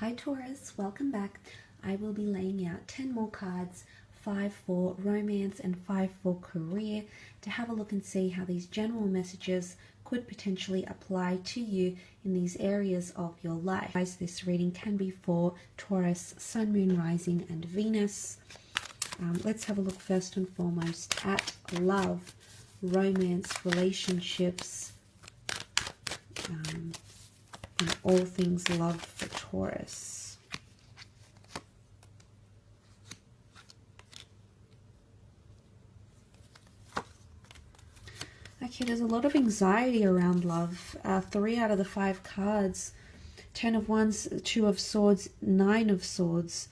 Hi Taurus, welcome back. I will be laying out 10 more cards, 5 for romance and 5 for career, to have a look and see how these general messages could potentially apply to you in these areas of your life. Guys, this reading can be for Taurus, Sun, Moon, Rising and Venus. Let's have a look first and foremost at love, romance, relationships, and all things love for Taurus. Okay, there's a lot of anxiety around love. 3 out of the 5 cards. 10 of Wands, 2 of Swords, 9 of Swords.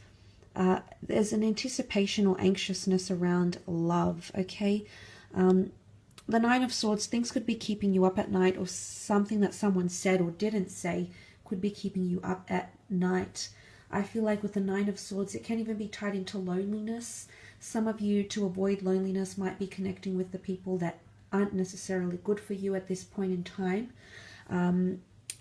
There's an anticipation or anxiousness around love, okay? The 9 of Swords, things could be keeping you up at night, or something that someone said or didn't say could be keeping you up at night. I feel like with the 9 of Swords, it can even be tied into loneliness. Some of you, to avoid loneliness, might be connecting with the people that aren't necessarily good for you at this point in time.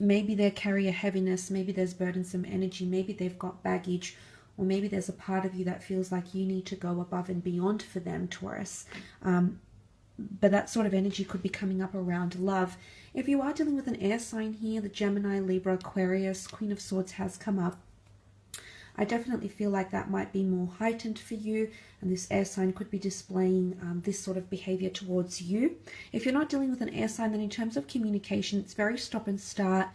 Maybe they carry a heaviness, maybe there's burdensome energy, maybe they've got baggage, or maybe there's a part of you that feels like you need to go above and beyond for them, Taurus. But that sort of energy could be coming up around love. If you are dealing with an air sign here, the Gemini, Libra, Aquarius, Queen of Swords has come up. I definitely feel like that might be more heightened for you, and this air sign could be displaying this sort of behavior towards you. If you're not dealing with an air sign, then in terms of communication, it's very stop and start.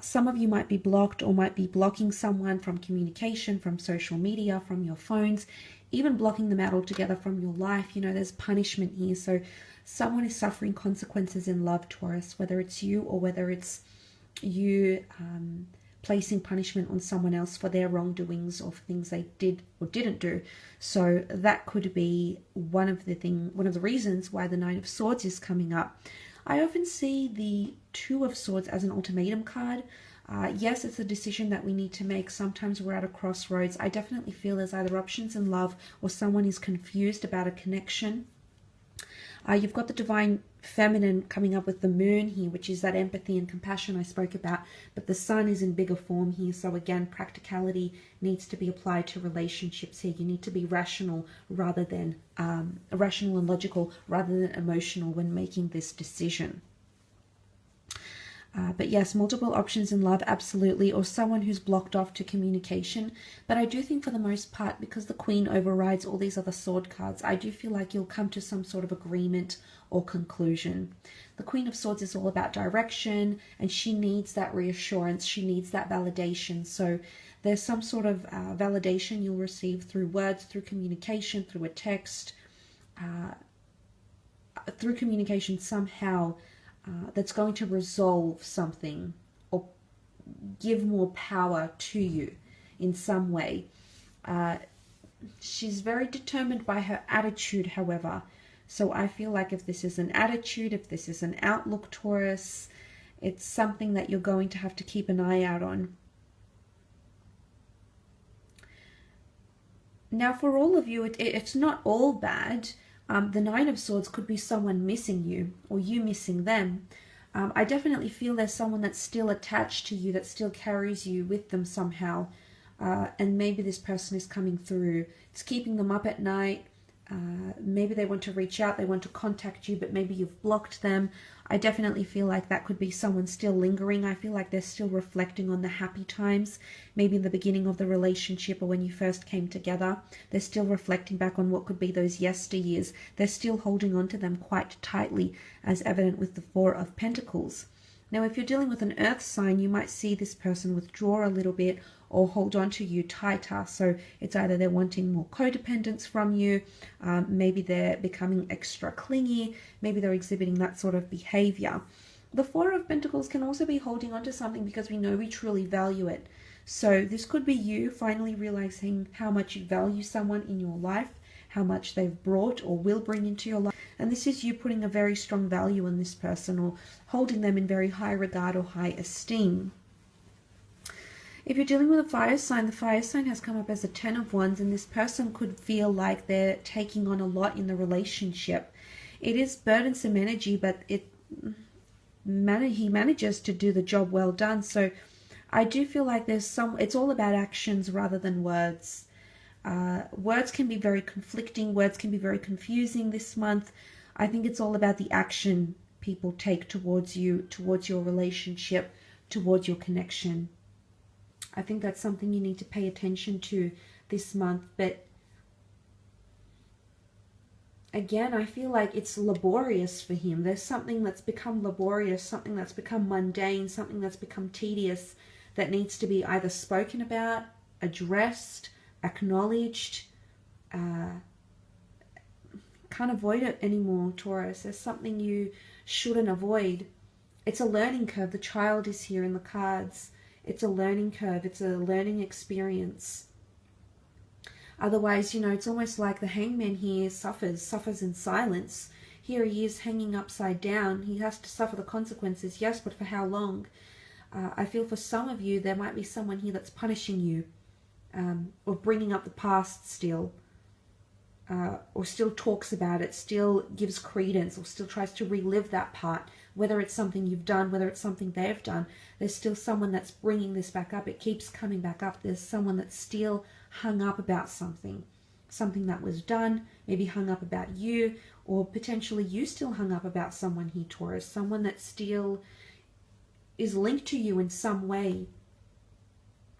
Some of you might be blocked or might be blocking someone from communication, from social media, from your phones, even blocking them out altogether from your life. You know, there's punishment here. So someone is suffering consequences in love, Taurus, whether it's you or whether it's you placing punishment on someone else for their wrongdoings or for things they did or didn't do. So that could be one of the reasons why the 9 of Swords is coming up. I often see the 2 of Swords as an ultimatum card. Yes, it's a decision that we need to make. Sometimes we're at a crossroads. I definitely feel there's either options in love or someone is confused about a connection. You've got the Divine Feminine coming up with the Moon here, which is that empathy and compassion I spoke about. But the Sun is in bigger form here. So again, practicality needs to be applied to relationships here. You need to be rational rather than rational and logical rather than emotional when making this decision. But yes, multiple options in love, absolutely, or someone who's blocked off to communication. But I do think for the most part, because the Queen overrides all these other sword cards, I do feel like you'll come to some sort of agreement or conclusion. The Queen of Swords is all about direction, and she needs that reassurance. She needs that validation. So there's some sort of validation you'll receive through words, through communication, through a text, through communication somehow. That's going to resolve something or give more power to you in some way. She's very determined by her attitude, however. So I feel like if this is an attitude, if this is an outlook, Taurus, it's something that you're going to have to keep an eye out on. Now, for all of you, it's not all bad. The 9 of Swords could be someone missing you or you missing them. I definitely feel there's someone that's still attached to you, that still carries you with them somehow. And maybe this person is coming through. It's keeping them up at night. Maybe they want to reach out, they want to contact you, but maybe you've blocked them. I definitely feel like that could be someone still lingering. I feel like they're still reflecting on the happy times, maybe in the beginning of the relationship or when you first came together. They're still reflecting back on what could be those yesteryears. They're still holding on to them quite tightly, as evident with the 4 of Pentacles. Now, if you're dealing with an earth sign, you might see this person withdraw a little bit or hold on to you tighter. So it's either they're wanting more codependence from you, maybe they're becoming extra clingy, maybe they're exhibiting that sort of behavior. The 4 of Pentacles can also be holding on to something because we know we truly value it. So this could be you finally realizing how much you value someone in your life, how much they've brought or will bring into your life. And this is you putting a very strong value on this person or holding them in very high regard or high esteem. If you're dealing with a fire sign, the fire sign has come up as a 10 of Wands, and this person could feel like they're taking on a lot in the relationship. It is burdensome energy, but he manages to do the job well done. So I do feel like it's all about actions rather than words. Words can be very conflicting. Words can be very confusing this month. I think it's all about the action people take towards you, towards your relationship, towards your connection. I think that's something you need to pay attention to this month. But again, I feel like it's laborious for him. There's something that's become laborious, something that's become mundane, something that's become tedious that needs to be either spoken about, addressed, acknowledged. Can't avoid it anymore, Taurus. There's something you shouldn't avoid. It's a learning curve. The child is here in the cards. It's a learning curve. It's a learning experience. Otherwise, you know, it's almost like the hangman here suffers in silence. Here he is hanging upside down. He has to suffer the consequences, yes, but for how long? I feel for some of you, there might be someone here that's punishing you, or bringing up the past still, or still talks about it, still gives credence, or still tries to relive that part. Whether it's something you've done, whether it's something they've done, there's still someone that's bringing this back up. It keeps coming back up. There's someone that's still hung up about something that was done, maybe hung up about you, or potentially you still hung up about someone here, Taurus, someone that still is linked to you in some way,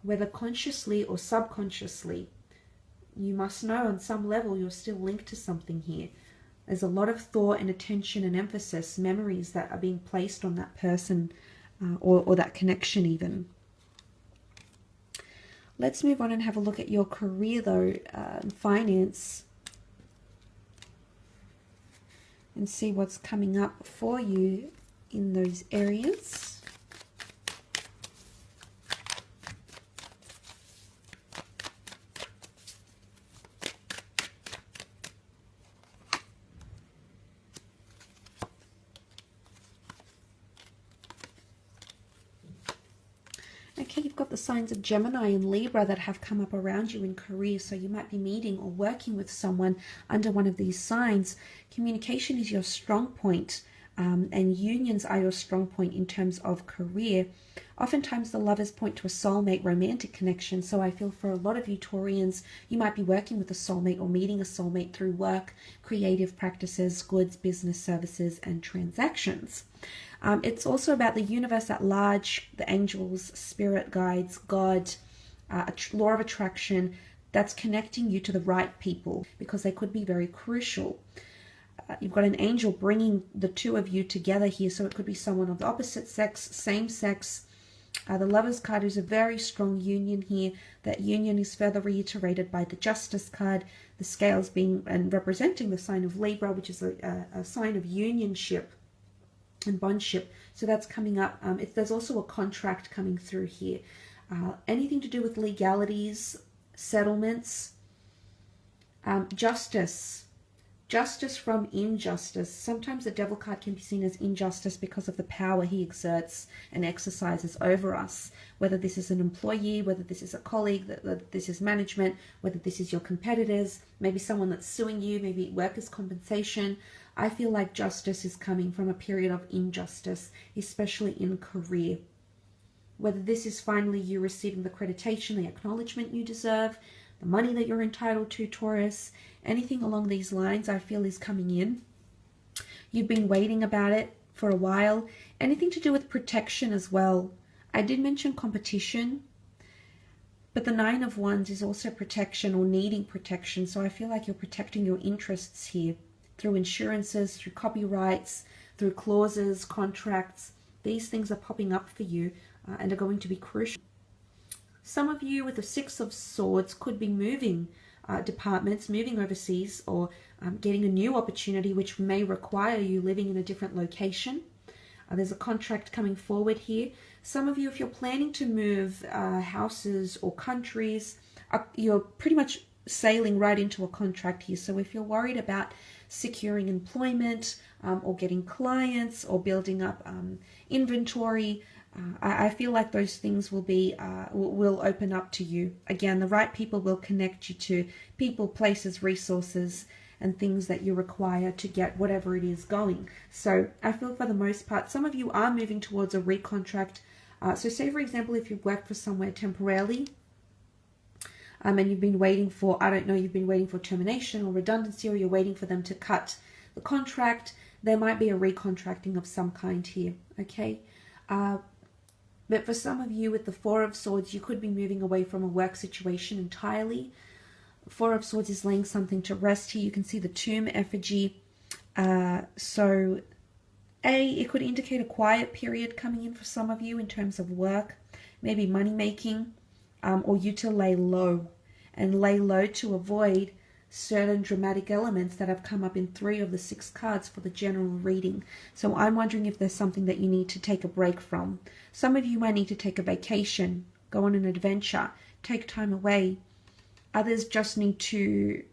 whether consciously or subconsciously. You must know on some level you're still linked to something here. There's a lot of thought and attention and emphasis, memories that are being placed on that person, or that connection even. Let's move on and have a look at your career though, finance, and see what's coming up for you in those areas. Okay, you've got the signs of Gemini and Libra that have come up around you in career, so you might be meeting or working with someone under one of these signs. Communication is your strong point, and unions are your strong point in terms of career. Oftentimes the lovers point to a soulmate romantic connection, so I feel for a lot of you Taurians, you might be working with a soulmate or meeting a soulmate through work, creative practices, goods, business, services, and transactions. It's also about the universe at large, the angels, spirit guides, God, law of attraction that's connecting you to the right people, because they could be very crucial. You've got an angel bringing the two of you together here, so it could be someone of the opposite sex, same sex. The Lovers card is a very strong union here. That union is further reiterated by the Justice card, the scales being and representing the sign of Libra, which is a sign of unionship and bondship. So that's coming up. There's also a contract coming through here. Anything to do with legalities, settlements, justice from injustice. Sometimes the Devil card can be seen as injustice because of the power he exerts and exercises over us. Whether this is an employee, whether this is a colleague, whether this is management, whether this is your competitors, maybe someone that's suing you, maybe workers' compensation. I feel like justice is coming from a period of injustice, especially in career. Whether this is finally you receiving the accreditation, the acknowledgement you deserve, the money that you're entitled to, Taurus, anything along these lines I feel is coming in. You've been waiting about it for a while. Anything to do with protection as well. I did mention competition, but the Nine of Wands is also protection or needing protection. So I feel like you're protecting your interests here through insurances, through copyrights, through clauses, contracts. These things are popping up for you and are going to be crucial. Some of you with the Six of Swords could be moving departments, moving overseas, or getting a new opportunity which may require you living in a different location. There's a contract coming forward here. Some of you, if you're planning to move houses or countries, you're pretty much sailing right into a contract here. So if you're worried about securing employment or getting clients or building up inventory, I feel like those things will open up to you. Again, the right people will connect you to people, places, resources, and things that you require to get whatever it is going. So I feel for the most part, some of you are moving towards a recontract, So say, for example, if you've worked for somewhere temporarily, and you've been waiting for, I don't know, you've been waiting for termination or redundancy, or you're waiting for them to cut the contract, there might be a recontracting of some kind here, okay? But for some of you with the Four of Swords, you could be moving away from a work situation entirely. Four of Swords is laying something to rest here. You can see the tomb effigy. So it could indicate a quiet period coming in for some of you in terms of work, maybe money making, or you to lay low, and lay low to avoid certain dramatic elements that have come up in 3 of the 6 cards for the general reading. So I'm wondering if there's something that you need to take a break from. Some of you might need to take a vacation, go on an adventure, take time away. Others just need to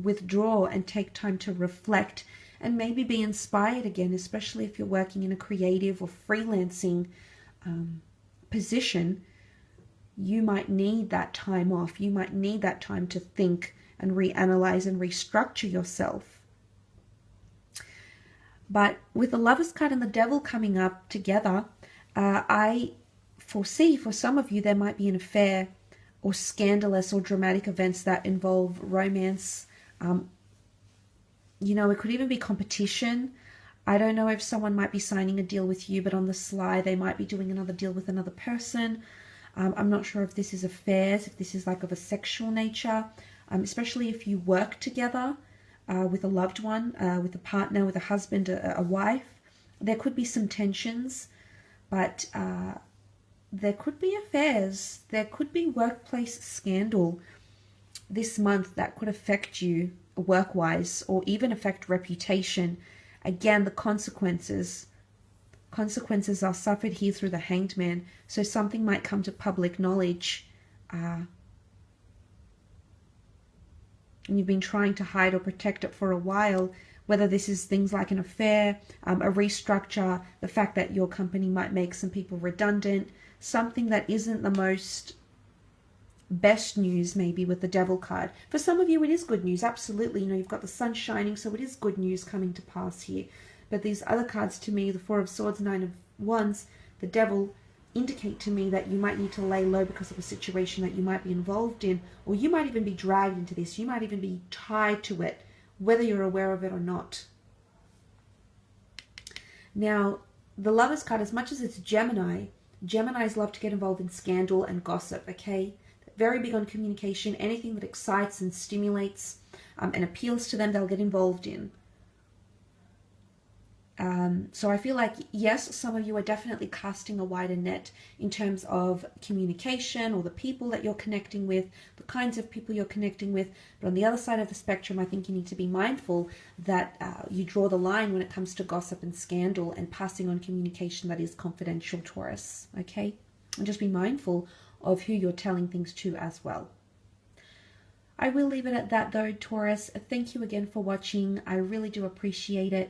withdraw and take time to reflect and maybe be inspired again, especially if you're working in a creative or freelancing position. You might need that time off. You might need that time to think and reanalyze and restructure yourself. But with the Lovers card and the Devil coming up together, I foresee for some of you there might be an affair or scandalous or dramatic events that involve romance. You know, it could even be competition. I don't know if someone might be signing a deal with you, but on the sly they might be doing another deal with another person. I'm not sure if this is affairs, if this is like of a sexual nature. Especially if you work together with a loved one, with a partner, with a husband, a wife. There could be some tensions, but there could be affairs. There could be workplace scandal this month that could affect you work-wise, or even affect reputation. Again, the consequences are suffered here through the Hanged Man, so something might come to public knowledge, and you've been trying to hide or protect it for a while, whether this is things like an affair, a restructure, the fact that your company might make some people redundant, something that isn't the most best news maybe with the Devil card. For some of you it is good news, absolutely. You know, you've got the sun shining, so it is good news coming to pass here. But these other cards to me, the Four of Swords, Nine of Wands, the Devil, indicate to me that you might need to lay low because of a situation that you might be involved in, or you might even be dragged into this. You might even be tied to it, whether you're aware of it or not. Now, the Lovers card, as much as it's Gemini, Geminis love to get involved in scandal and gossip, okay? Very big on communication. Anything that excites and stimulates and appeals to them, they'll get involved in. So I feel like, yes, some of you are definitely casting a wider net in terms of communication or the people that you're connecting with, the kinds of people you're connecting with. But on the other side of the spectrum, I think you need to be mindful that you draw the line when it comes to gossip and scandal and passing on communication that is confidential, Taurus, okay? And just be mindful of who you're telling things to as well. I will leave it at that though, Taurus. Thank you again for watching. I really do appreciate it.